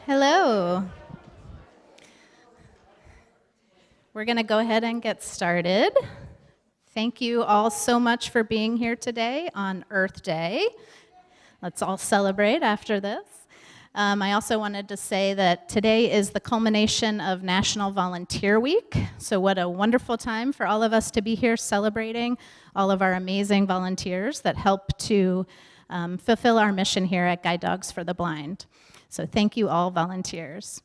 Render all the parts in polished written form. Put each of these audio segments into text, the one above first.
Hello. We're going to go ahead and get started. Thank you all so much for being here today on Earth Day. Let's all celebrate after this. I also wanted to say that today is the culmination of National Volunteer Week. So what a wonderful time for all of us to be here celebrating all of our amazing volunteers that help to fulfill our mission here at Guide Dogs for the Blind. So thank you all volunteers.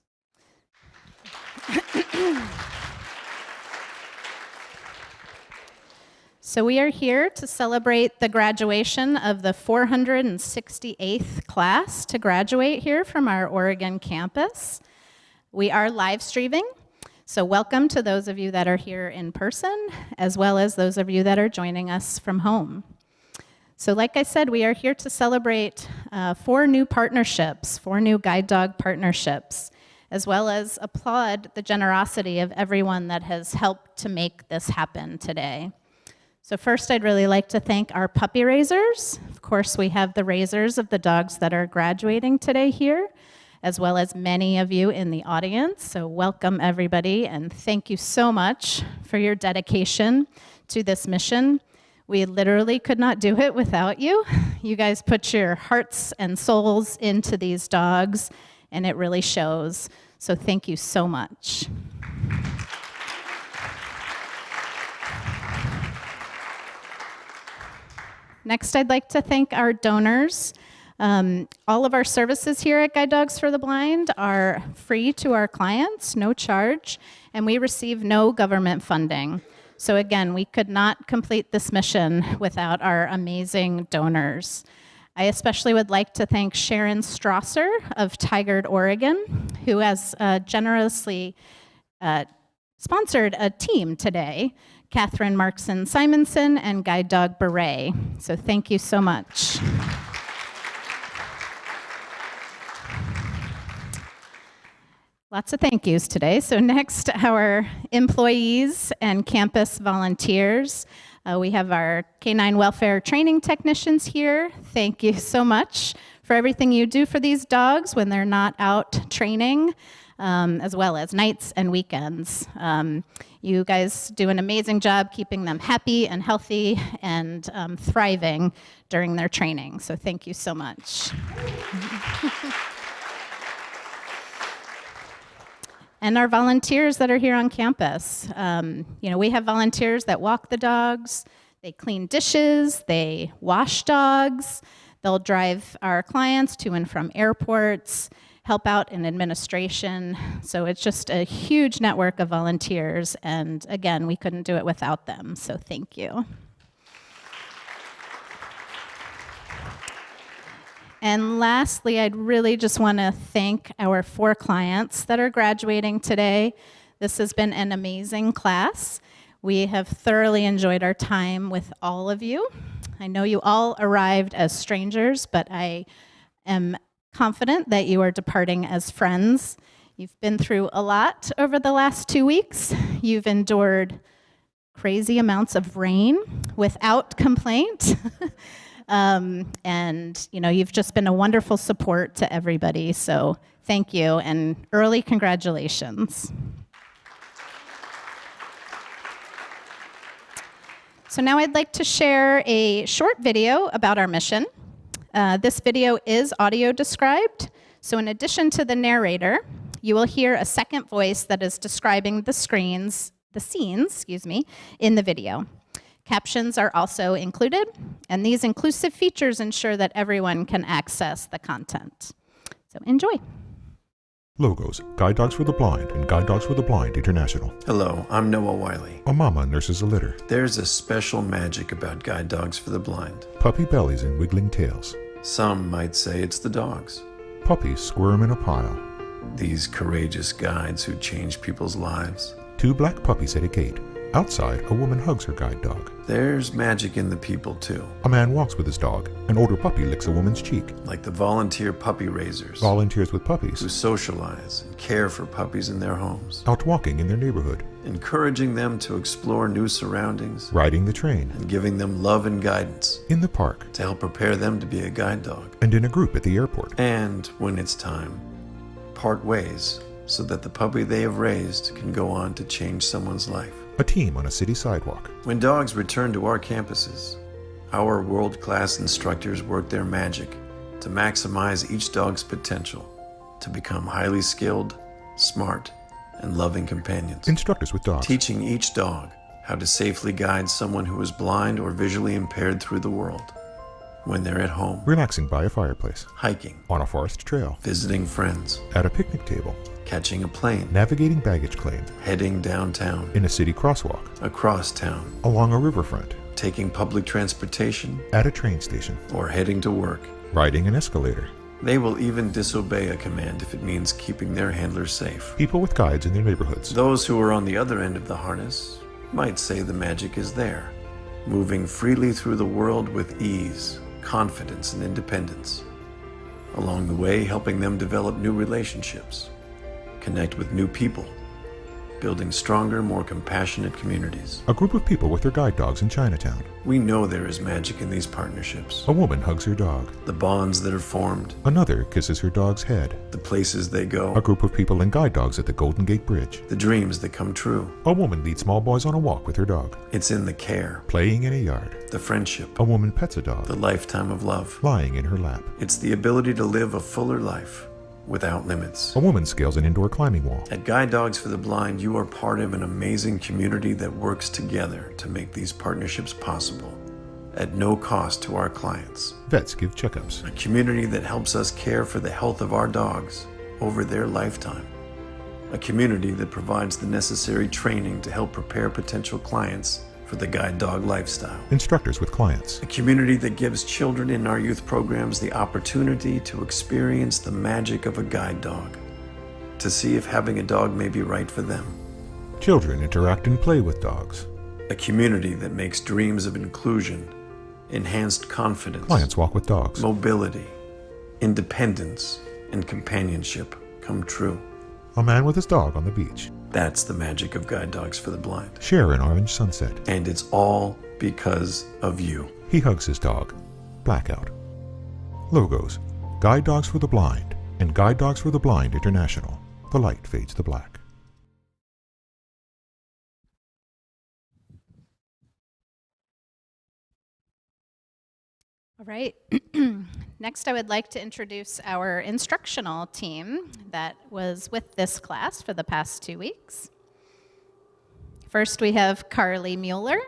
So we are here to celebrate the graduation of the 468th class to graduate here from our Oregon campus. We are live streaming, so welcome to those of you that are here in person, as well as those of you that are joining us from home. So like I said, we are here to celebrate 4 new partnerships, 4 new guide dog partnerships, as well as applaud the generosity of everyone that has helped to make this happen today. So first, I'd really like to thank our puppy raisers. Of course, we have the raisers of the dogs that are graduating today here, as well as many of you in the audience. So welcome, everybody, and thank you so much for your dedication to this mission. We literally could not do it without you. You guys put your hearts and souls into these dogs, and it really shows. So thank you so much. Next, I'd like to thank our donors. All of our services here at Guide Dogs for the Blind are free to our clients, no charge, and we receive no government funding. So again, we could not complete this mission without our amazing donors. I especially would like to thank Sharon Strasser of Tigard, Oregon, who has generously sponsored a team today, Catherine Markson Simonson and Guide Dog Beret. So thank you so much. Lots of thank yous today. So next, our employees and campus volunteers. We have our canine welfare training technicians here. Thank you so much for everything you do for these dogs when they're not out training, as well as nights and weekends. You guys do an amazing job keeping them happy and healthy and thriving during their training. So thank you so much. And our volunteers that are here on campus. We have volunteers that walk the dogs, they clean dishes, they wash dogs, they'll drive our clients to and from airports, help out in administration. So it's just a huge network of volunteers, and again, we couldn't do it without them, so thank you. And lastly, I'd really just want to thank our 4 clients that are graduating today. This has been an amazing class. We have thoroughly enjoyed our time with all of you. I know you all arrived as strangers, but I am confident that you are departing as friends. You've been through a lot over the last 2 weeks. You've endured crazy amounts of rain without complaint. And you've just been a wonderful support to everybody, so thank you, and early congratulations. So now I'd like to share a short video about our mission. This video is audio described, so in addition to the narrator, you will hear a second voice that is describing the scenes, in the video. Captions are also included, and these inclusive features ensure that everyone can access the content. So enjoy. Logos, Guide Dogs for the Blind and Guide Dogs for the Blind International. Hello, I'm Noah Wiley. A mama nurses a litter. There's a special magic about Guide Dogs for the Blind. Puppy bellies and wiggling tails. Some might say it's the dogs. Puppies squirm in a pile. These courageous guides who change people's lives. 2 black puppies at a gate. Outside, a woman hugs her guide dog. There's magic in the people, too. A man walks with his dog. An older puppy licks a woman's cheek. Like the volunteer puppy raisers. Volunteers with puppies. Who socialize and care for puppies in their homes. Out walking in their neighborhood. Encouraging them to explore new surroundings. Riding the train. And giving them love and guidance. In the park. To help prepare them to be a guide dog. And in a group at the airport. And, when it's time, part ways so that the puppy they have raised can go on to change someone's life. A team on a city sidewalk. When dogs return to our campuses, our world-class instructors work their magic to maximize each dog's potential to become highly skilled, smart, and loving companions. Instructors with dogs. Teaching each dog how to safely guide someone who is blind or visually impaired through the world when they're at home, Relaxing by a fireplace. hiking, On a forest trail. visiting friends, At a picnic table. catching a plane, Navigating baggage claim. heading downtown, In a city crosswalk. across town, Along a riverfront. taking public transportation, At a train station. or heading to work. Riding an escalator. They will even disobey a command if it means keeping their handler safe. People with guides in their neighborhoods. Those who are on the other end of the harness might say the magic is there, moving freely through the world with ease, confidence, and independence. Along the way, helping them develop new relationships, connect with new people, building stronger, more compassionate communities. A group of people with their guide dogs in Chinatown. We know there is magic in these partnerships. A woman hugs her dog. The bonds that are formed, Another kisses her dog's head. the places they go, A group of people and guide dogs at the Golden Gate Bridge. the dreams that come true. A woman leads small boys on a walk with her dog. It's in the care, Playing in a yard. the friendship, A woman pets a dog. the lifetime of love. Lying in her lap. It's the ability to live a fuller life without limits. A woman scales an indoor climbing wall. At Guide Dogs for the Blind, you are part of an amazing community that works together to make these partnerships possible at no cost to our clients. Vets give checkups. A community that helps us care for the health of our dogs over their lifetime. A community that provides the necessary training to help prepare potential clients for the guide dog lifestyle. Instructors with clients. A community that gives children in our youth programs the opportunity to experience the magic of a guide dog, to see if having a dog may be right for them. Children interact and play with dogs. A community that makes dreams of inclusion, enhanced confidence, Clients walk with dogs. mobility, independence, and companionship come true. A man with his dog on the beach. That's the magic of Guide Dogs for the Blind. Share an orange sunset. And it's all because of you. He hugs his dog. Blackout. Logos. Guide Dogs for the Blind and Guide Dogs for the Blind International. The light fades to black. All right. Next, I would like to introduce our instructional team that was with this class for the past 2 weeks. First, we have Carly Mueller.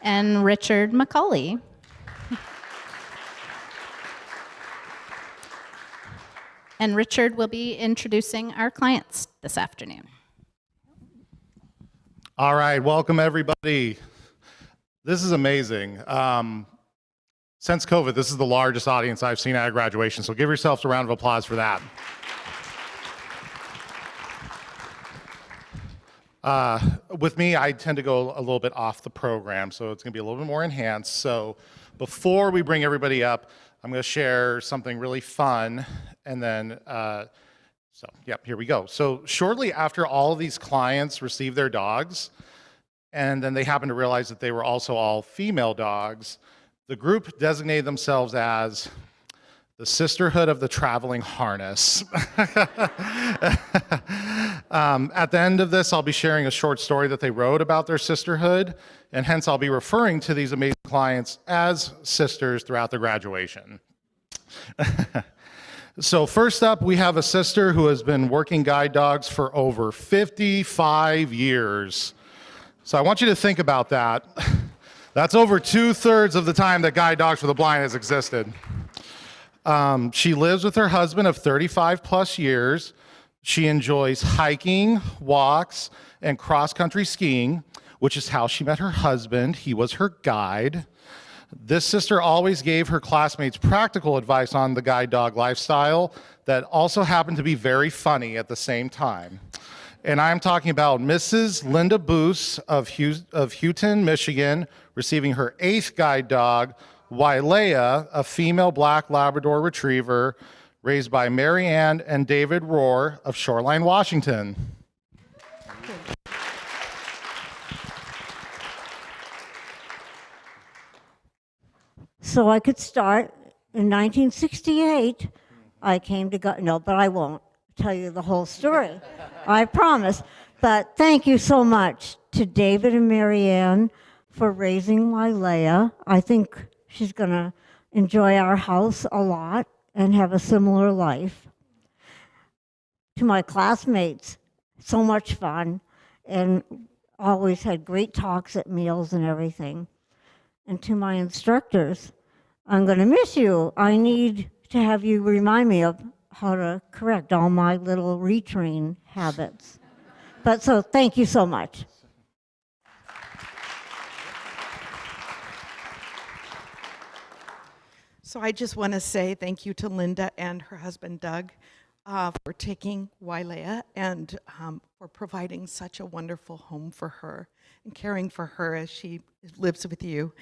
And Richard McCauley. And Richard will be introducing our clients this afternoon. All right, welcome everybody. This is amazing. Since COVID, this is the largest audience I've seen at a graduation, so give yourselves a round of applause for that. With me, I tend to go a little bit off the program, so it's gonna be a little bit more enhanced. So before we bring everybody up, I'm gonna share something really fun, and then, here we go. So shortly after all of these clients received their dogs, and then they happened to realize that they were also all female dogs, the group designated themselves as the Sisterhood of the Traveling Harness. At the end of this, I'll be sharing a short story that they wrote about their sisterhood, and hence I'll be referring to these amazing clients as sisters throughout the graduation. So first up, we have a sister who has been working guide dogs for over 55 years. So I want you to think about that. That's over 2/3 of the time that Guide Dogs for the Blind has existed. She lives with her husband of 35 plus years. She enjoys hiking, walks, and cross-country skiing, which is how she met her husband. He was her guide. This sister always gave her classmates practical advice on the guide dog lifestyle that also happened to be very funny at the same time. And I'm talking about Mrs. Linda Boos of Houghton, Michigan, receiving her 8th guide dog, Wailea, a female black Labrador retriever, raised by Mary Ann and David Rohr of Shoreline, Washington. so I could start. In 1968, I came to God. No, but I won't tell you the whole story. I promise. But thank you so much to David and Marianne for raising Wylea. I think she's going to enjoy our house a lot and have a similar life. To my classmates, so much fun, and always had great talks at meals and everything. And to my instructors, I'm going to miss you. I need to have you remind me of how to correct all my little retrain habits. But so thank you so much. So I just want to say thank you to Linda and her husband Doug for taking Wylea and for providing such a wonderful home for her and caring for her as she lives with you.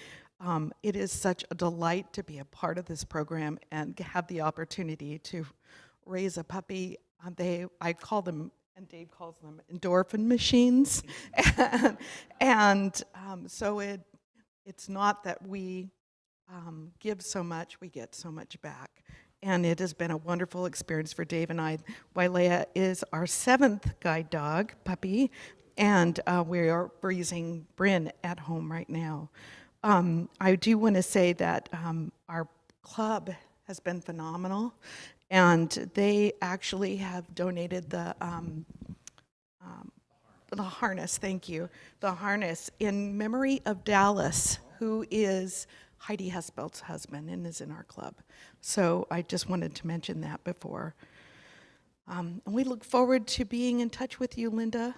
It is such a delight to be a part of this program and have the opportunity to raise a puppy. I call them, and Dave calls them, endorphin machines. So it's not that we give so much, we get so much back. And it has been a wonderful experience for Dave and I. Wylea is our 7th guide dog puppy, and we are raising Bryn at home right now. I do want to say that our club has been phenomenal, and they actually have donated the harness, thank you, the harness in memory of Dallas, who is Heidi Hespelt's husband and is in our club. So I just wanted to mention that before. And we look forward to being in touch with you, Linda,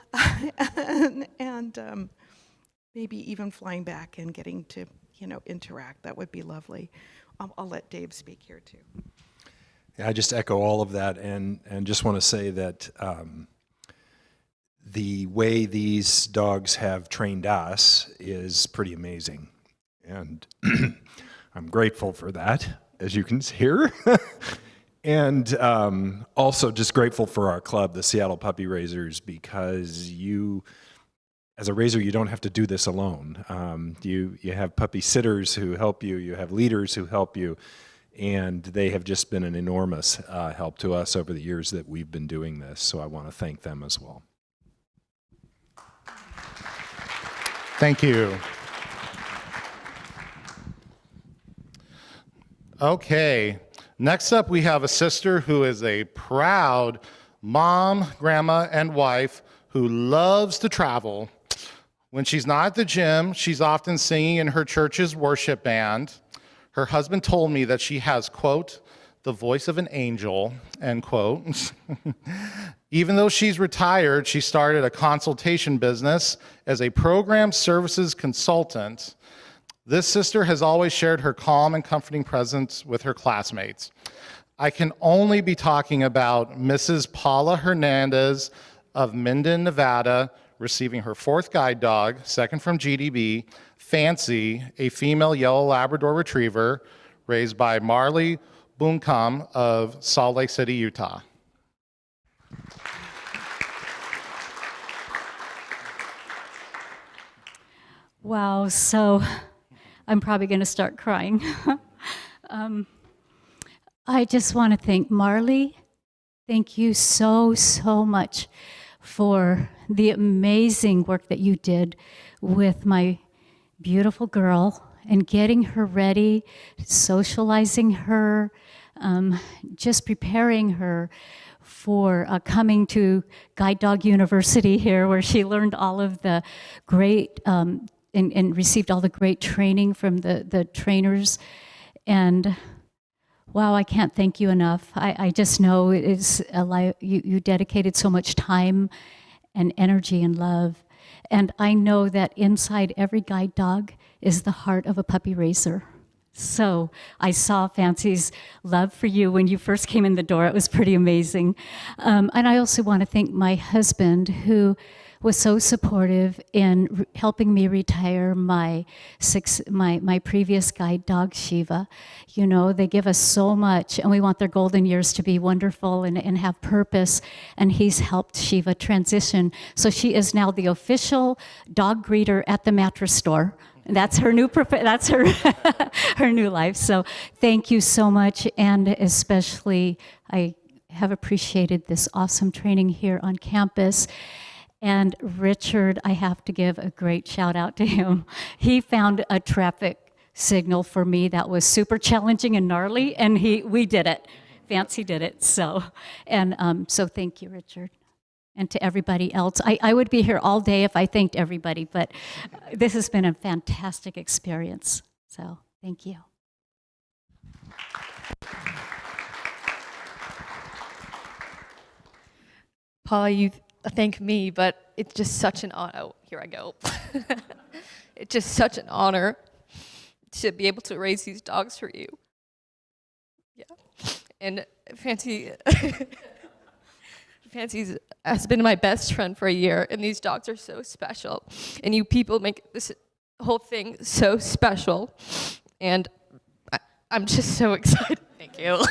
and maybe even flying back and getting to, interact. That would be lovely. I'll let Dave speak here too. Yeah, I just echo all of that, and just want to say that the way these dogs have trained us is pretty amazing, and I'm grateful for that, as you can hear. And also just grateful for our club, the Seattle Puppy Raisers, because as a raiser, you don't have to do this alone. You have puppy sitters who help you, you have leaders who help you, and they have just been an enormous help to us over the years that we've been doing this, so I want to thank them as well. Thank you. Okay, next up we have a sister who is a proud mom, grandma, and wife who loves to travel. When she's not at the gym, she's often singing in her church's worship band. Her husband told me that she has, quote, the voice of an angel, end quote. Even though she's retired, she started a consultation business as a program services consultant. This sister has always shared her calm and comforting presence with her classmates. I can only be talking about Mrs. Paula Hernandez of Minden, Nevada, receiving her 4th guide dog, 2nd from GDB, Fancy, a female yellow Labrador retriever, raised by Marley Buncombe of Salt Lake City, Utah. Wow, so I'm probably going to start crying. I just want to thank Marley. Thank you so, so much for the amazing work that you did with my beautiful girl and getting her ready, socializing her, just preparing her for coming to Guide Dog University here, where she learned all of the great and received all the great training from the trainers. And wow, I can't thank you enough. I just know it is you dedicated so much time and energy and love. And I know that inside every guide dog is the heart of a puppy raiser. So I saw Fancy's love for you when you first came in the door. It was pretty amazing. And I also want to thank my husband, who was so supportive in helping me retire my previous guide dog, Shiva. You know, they give us so much, and we want their golden years to be wonderful and have purpose, and he's helped Shiva transition. So she is now the official dog greeter at the mattress store. That's her new that's her her new life. So thank you so much, and especially I have appreciated this awesome training here on campus. And Richard, I have to give a great shout out to him. He found a traffic signal for me that was super challenging and gnarly, and we did it. Fancy did it. So thank you, Richard. And to everybody else. I would be here all day if I thanked everybody, but this has been a fantastic experience. So thank you. Paula, you thank me, but it's just such an honor. Oh, here I go. It's just such an honor to be able to raise these dogs for you. Yeah. And Fancy has been my best friend for a year, and these dogs are so special. And you people make this whole thing so special. And I'm just so excited. Thank you.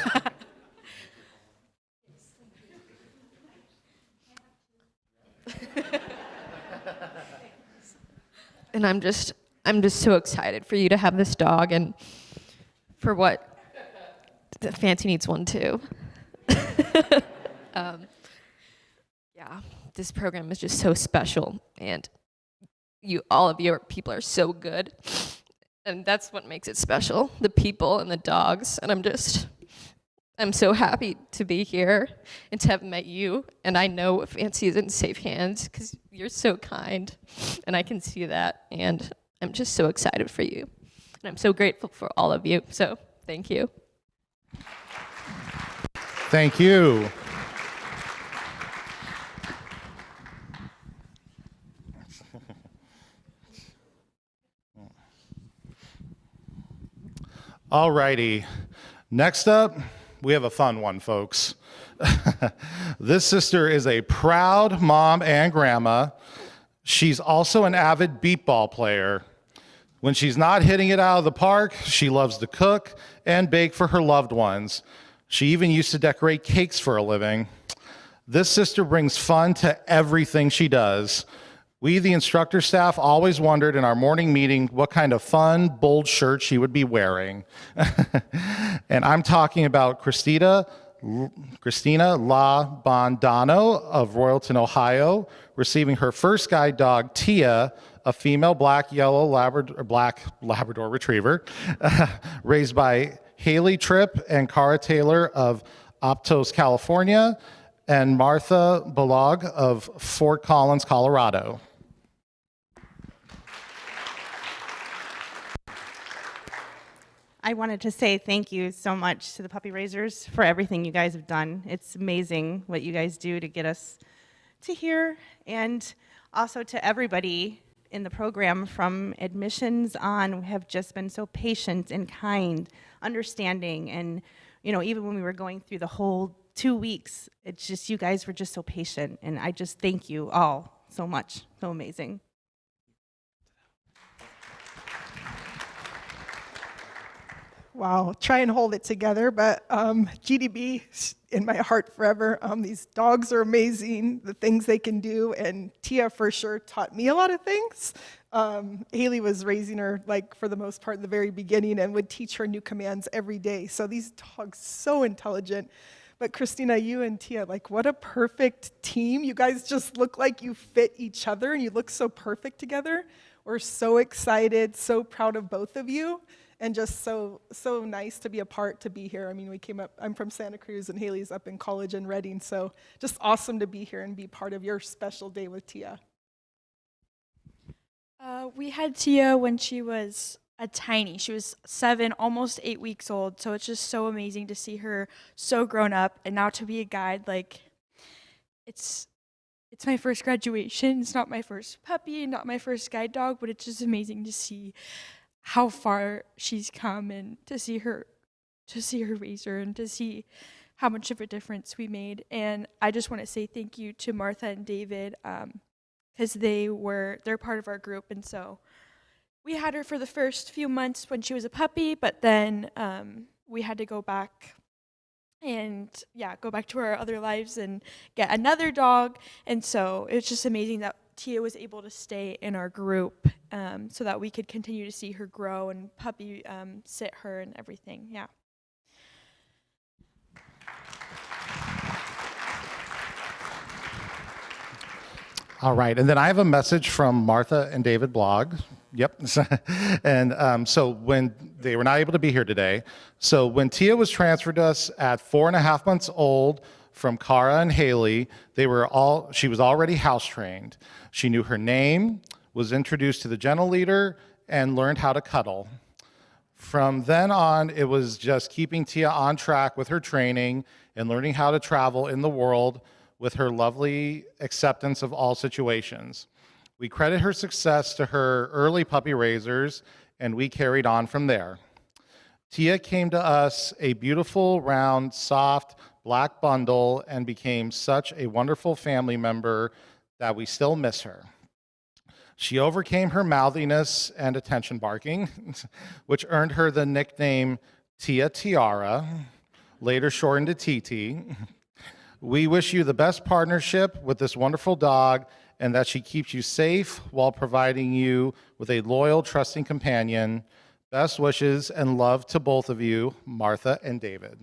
And I'm just so excited for you to have this dog, and for what the Fancy needs one too. Yeah, this program is just so special, and all of your people are so good, and that's what makes it special, the people and the dogs. And I'm so happy to be here and to have met you, and I know Fancy is in safe hands because you're so kind, and I can see that, and I'm just so excited for you, and I'm so grateful for all of you, so thank you. Thank you. All righty. Next up, we have a fun one, folks. This sister is a proud mom and grandma. She's also an avid beatball player. When she's not hitting it out of the park, she loves to cook and bake for her loved ones. She even used to decorate cakes for a living. This sister brings fun to everything she does. We, the instructor staff, always wondered in our morning meeting what kind of fun, bold shirt she would be wearing. And I'm talking about Christina La Bondano of Royalton, Ohio, receiving her first guide dog, Tia, a female black Labrador retriever, raised by Haley Tripp and Cara Taylor of Aptos, California, and Martha Balog of Fort Collins, Colorado. I wanted to say thank you so much to the puppy raisers for everything you guys have done. It's amazing what you guys do to get us to here, and also to everybody in the program from admissions on have just been so patient and kind, understanding, and even when we were going through the whole 2 weeks, it's just you guys were just so patient, and I just thank you all so much. So amazing. Wow, try and hold it together, but GDB in my heart forever. These dogs are amazing, the things they can do, and Tia for sure taught me a lot of things. Haley was raising her, for the most part in the very beginning, and would teach her new commands every day. So these dogs, so intelligent. But Christina, you and Tia, what a perfect team. You guys just look like you fit each other, and you look so perfect together. We're so excited, so proud of both of you. And just so nice to be a part, to be here. I mean, we came up, I'm from Santa Cruz, and Haley's up in college in Redding, so just awesome to be here and be part of your special day with Tia. We had Tia when she was tiny. She was 7, almost 8 weeks old, so it's just so amazing to see her so grown up, and now to be a guide, it's my first graduation. It's not my first puppy, not my first guide dog, but it's just amazing to see how far she's come, and to see her raise her, and to see how much of a difference we made. And I just want to say thank you to Martha and David, because they're part of our group. And so we had her for the first few months when she was a puppy, but then we had to go back to our other lives and get another dog. And so it's just amazing that Tia was able to stay in our group so that we could continue to see her grow and puppy sit her and everything. Yeah. All right, and then I have a message from Martha and David blog. Yep. And so when they were not able to be here today, so when Tia was transferred to us at 4.5 months old from Cara and Haley, she was already house trained. She knew her name, was introduced to the gentle leader, and learned how to cuddle. From then on, it was just keeping Tia on track with her training and learning how to travel in the world with her lovely acceptance of all situations. We credit her success to her early puppy raisers, and we carried on from there. Tia came to us a beautiful, round, soft, black bundle and became such a wonderful family member that we still miss her. She overcame her mouthiness and attention barking, which earned her the nickname Tia Tiara, later shortened to TT. We wish you the best partnership with this wonderful dog and that she keeps you safe while providing you with a loyal, trusting companion. Best wishes and love to both of you, Martha and David.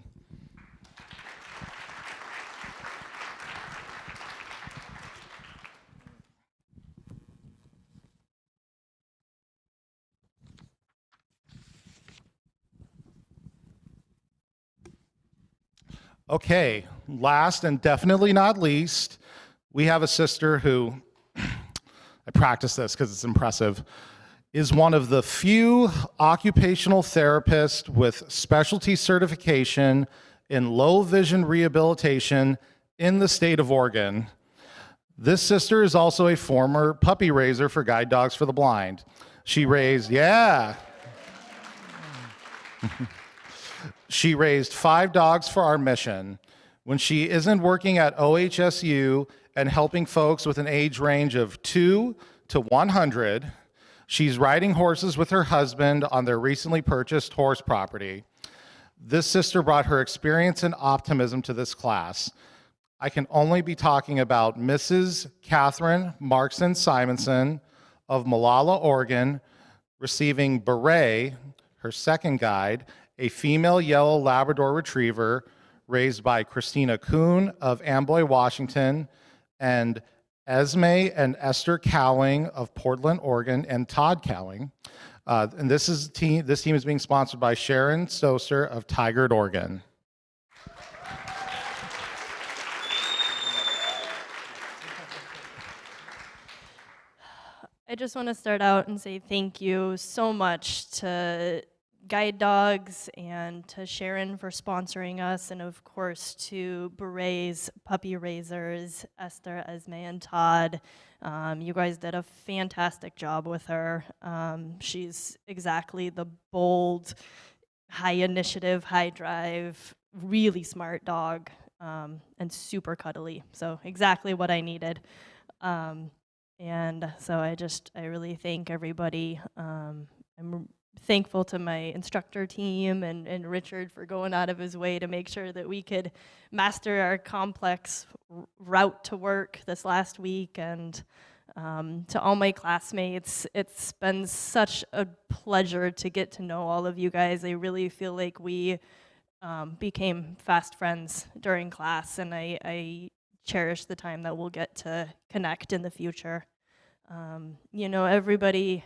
Okay, last and definitely not least, we have a sister who, I practice this because it's impressive, is one of the few occupational therapists with specialty certification in low vision rehabilitation in the state of Oregon. This sister is also a former puppy raiser for Guide Dogs for the Blind. She raised, She raised 5 dogs for our mission. When she isn't working at OHSU and helping folks with an age range of 2 to 100, she's riding horses with her husband on their recently purchased horse property. This sister brought her experience and optimism to this class. I can only be talking about Mrs. Catherine Markson Simonson of Molalla, Oregon, receiving Beret, her second guide, a female yellow Labrador retriever raised by Christina Kuhn of Amboy, Washington, and Esme and Esther Cowling of Portland, Oregon, and Todd Cowling. And this team is being sponsored by Sharon Stoser of Tigard, Oregon. I just want to start out and say thank you so much to Guide Dogs and to Sharon for sponsoring us, and of course to Beret's puppy raisers, Esther, Esme, and Todd. You guys did a fantastic job with her. She's exactly the bold, high initiative, high drive, really smart dog, and super cuddly. So exactly what I needed. And so I really thank everybody. I'm thankful to my instructor team and Richard for going out of his way to make sure that we could master our complex route to work this last week. And to all my classmates, it's been such a pleasure to get to know all of you guys. I really feel like we became fast friends during class, and I cherish the time that we'll get to connect in the future. You know, everybody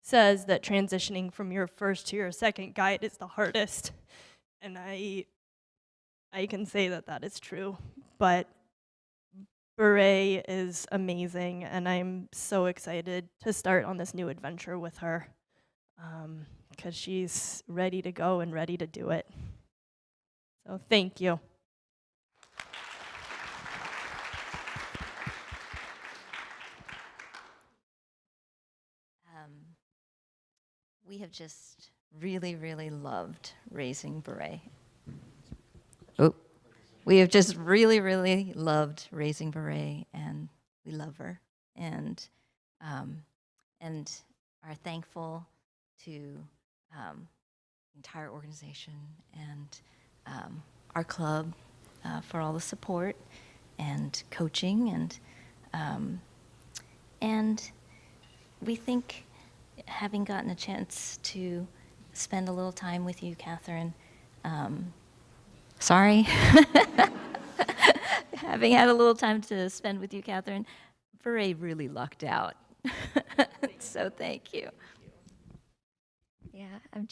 says that transitioning from your first to your second guide is the hardest, and I can say that that is true, but Beret is amazing, and I'm so excited to start on this new adventure with her, because she's ready to go and ready to do it. So thank you. We have just really, really loved raising Beret. We have just really, really loved raising Beret, and we love her, and are thankful to the entire organization and our club for all the support and coaching, And we think, having gotten a chance to spend a little time with you, Catherine, having had a little time to spend with you, Catherine, Beret really lucked out. So thank you. Yeah, I'm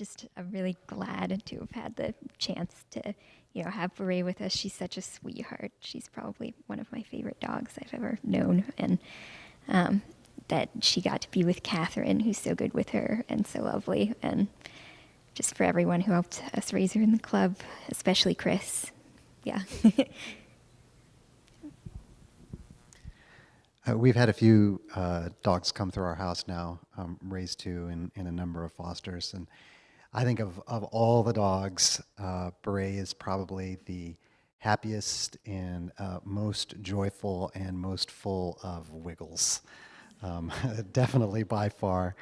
really glad to have had the chance to, have Beret with us. She's such a sweetheart. She's probably one of my favorite dogs I've ever known, and that she got to be with Catherine, who's so good with her and so lovely, and just for everyone who helped us raise her in the club, especially Chris. Yeah. We've had a few dogs come through our house now, raised to in a number of fosters. And I think of all the dogs, Beret is probably the happiest and most joyful and most full of wiggles. Definitely by far.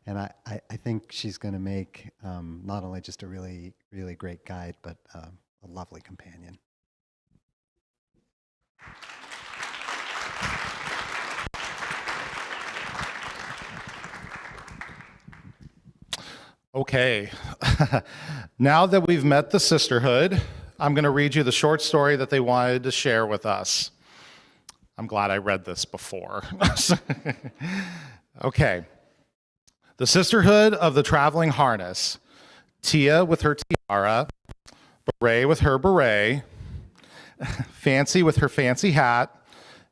And I think she's going to make not only just a really, really great guide, but a lovely companion. Okay, now that we've met the sisterhood, I'm going to read you the short story that they wanted to share with us. I'm glad I read this before. Okay. The Sisterhood of the Traveling Harness. Tia with her tiara, Beret with her beret, Fancy with her fancy hat,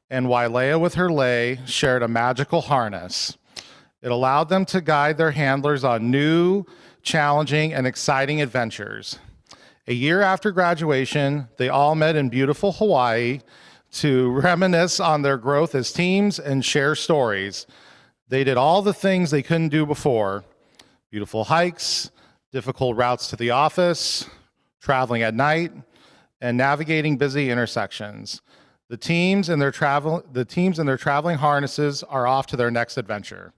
and Wailea with her lei shared a magical harness. It allowed them to guide their handlers on new, challenging, and exciting adventures. A year after graduation, they all met in beautiful Hawaii to reminisce on their growth as teams and share stories. They did all the things they couldn't do before: beautiful hikes, difficult routes to the office, traveling at night, and navigating busy intersections. The teams and their traveling harnesses are off to their next adventure.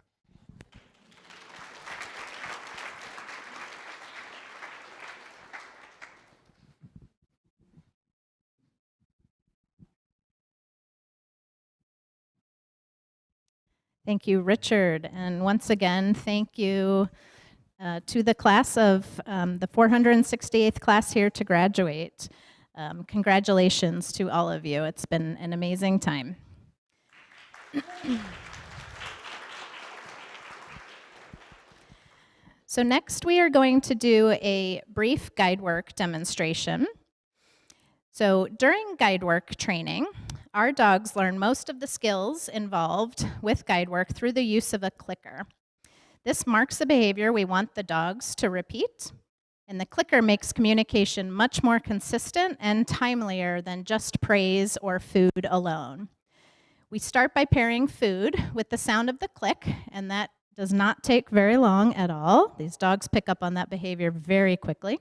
Thank you, Richard. And once again, thank you to the class of the 468th class here to graduate. Congratulations to all of you. It's been an amazing time. So next we are going to do a brief guidework demonstration. So during guidework training, our dogs learn most of the skills involved with guidework through the use of a clicker. This marks a behavior we want the dogs to repeat, and the clicker makes communication much more consistent and timelier than just praise or food alone. We start by pairing food with the sound of the click, and that does not take very long at all. These dogs pick up on that behavior very quickly.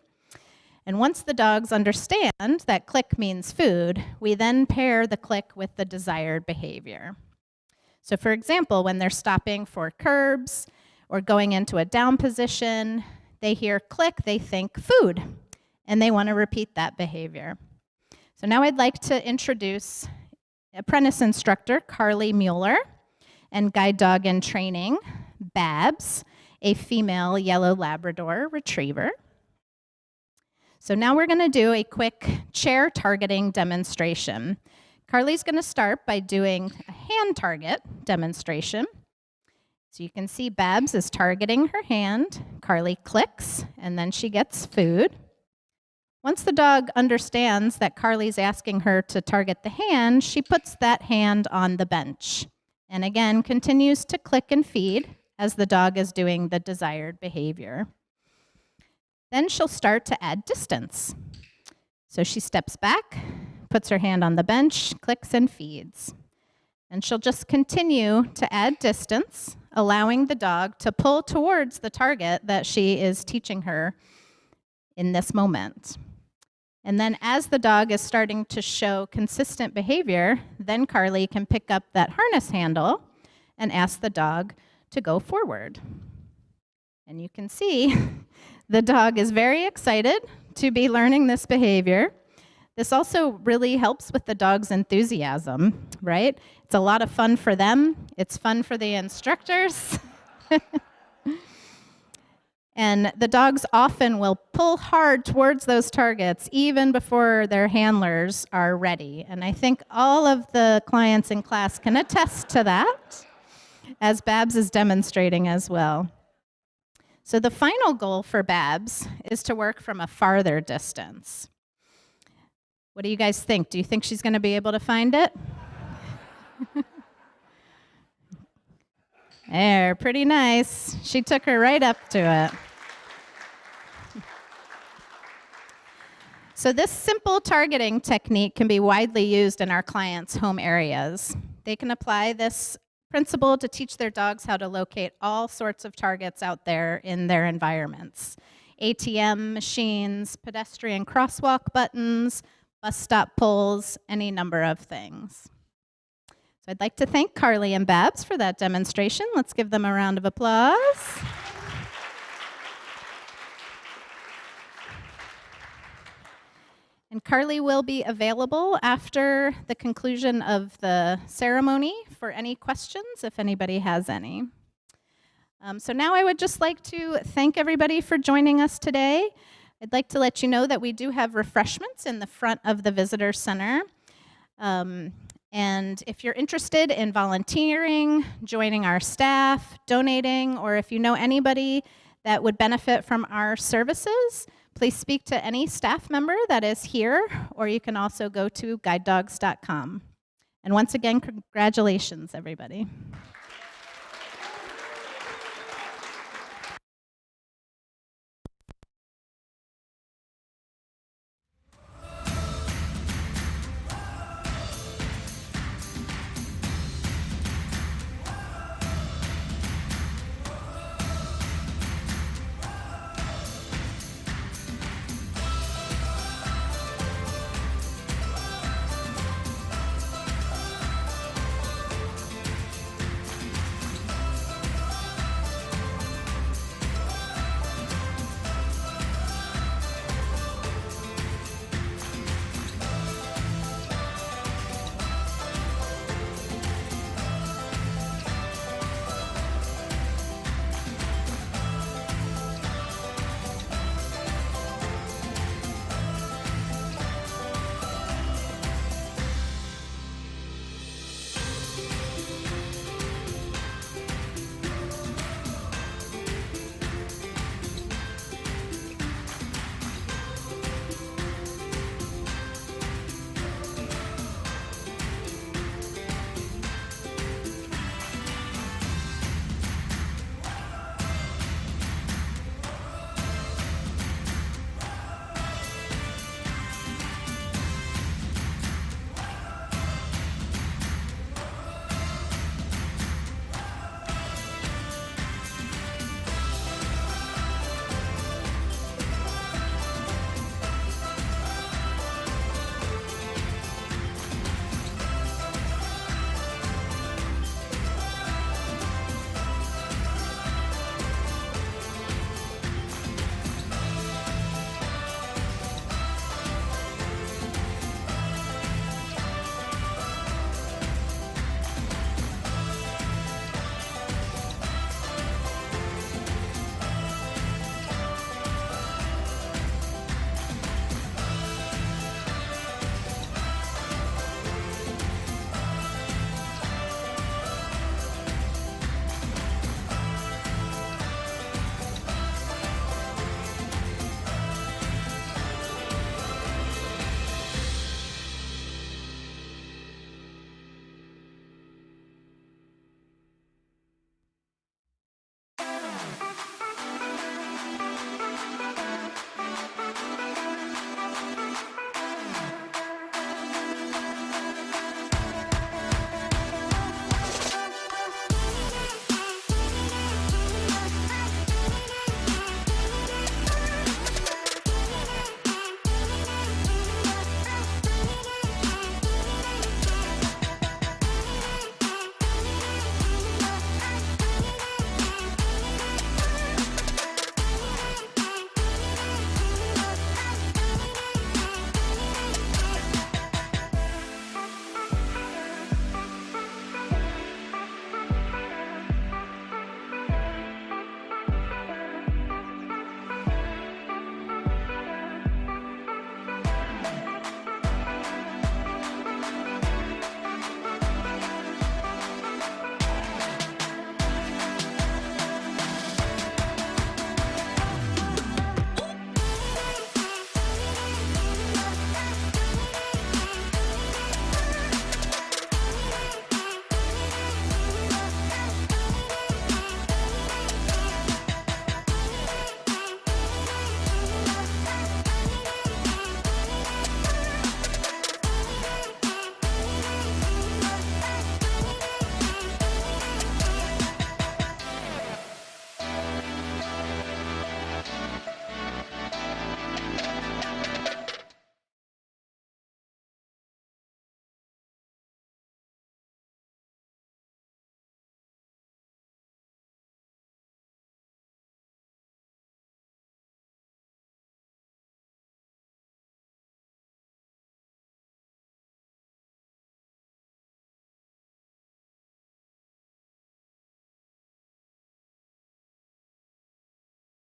And once the dogs understand that click means food, we then pair the click with the desired behavior. So for example, when they're stopping for curbs or going into a down position, they hear click, they think food, and they want to repeat that behavior. So now I'd like to introduce apprentice instructor Carly Mueller and guide dog in training, Babs, a female yellow Labrador retriever. So now we're going to do a quick chair targeting demonstration. Carly's going to start by doing a hand target demonstration. So you can see Babs is targeting her hand. Carly clicks, and then she gets food. Once the dog understands that Carly's asking her to target the hand, she puts that hand on the bench. And again, continues to click and feed as the dog is doing the desired behavior. Then she'll start to add distance. So she steps back, puts her hand on the bench, clicks and feeds. And she'll just continue to add distance, allowing the dog to pull towards the target that she is teaching her in this moment. And then as the dog is starting to show consistent behavior, then Carly can pick up that harness handle and ask the dog to go forward. And you can see the dog is very excited to be learning this behavior. This also really helps with the dog's enthusiasm, right? It's a lot of fun for them. It's fun for the instructors. And the dogs often will pull hard towards those targets even before their handlers are ready. And I think all of the clients in class can attest to that, as Babs is demonstrating as well. So the final goal for Babs is to work from a farther distance. What do you guys think? Do you think she's going to be able to find it? There, pretty nice. She took her right up to it. So this simple targeting technique can be widely used in our clients' home areas. They can apply this principle to teach their dogs how to locate all sorts of targets out there in their environments. ATM machines, pedestrian crosswalk buttons, bus stop poles, any number of things. So I'd like to thank Carly and Babs for that demonstration. Let's give them a round of applause. And Carly will be available after the conclusion of the ceremony for any questions, if anybody has any. So now I would just like to thank everybody for joining us today. I'd like to let you know that we do have refreshments in the front of the Visitor Center. And if you're interested in volunteering, joining our staff, donating, or if you know anybody that would benefit from our services, please speak to any staff member that is here, or you can also go to guidedogs.com. And once again, congratulations, everybody.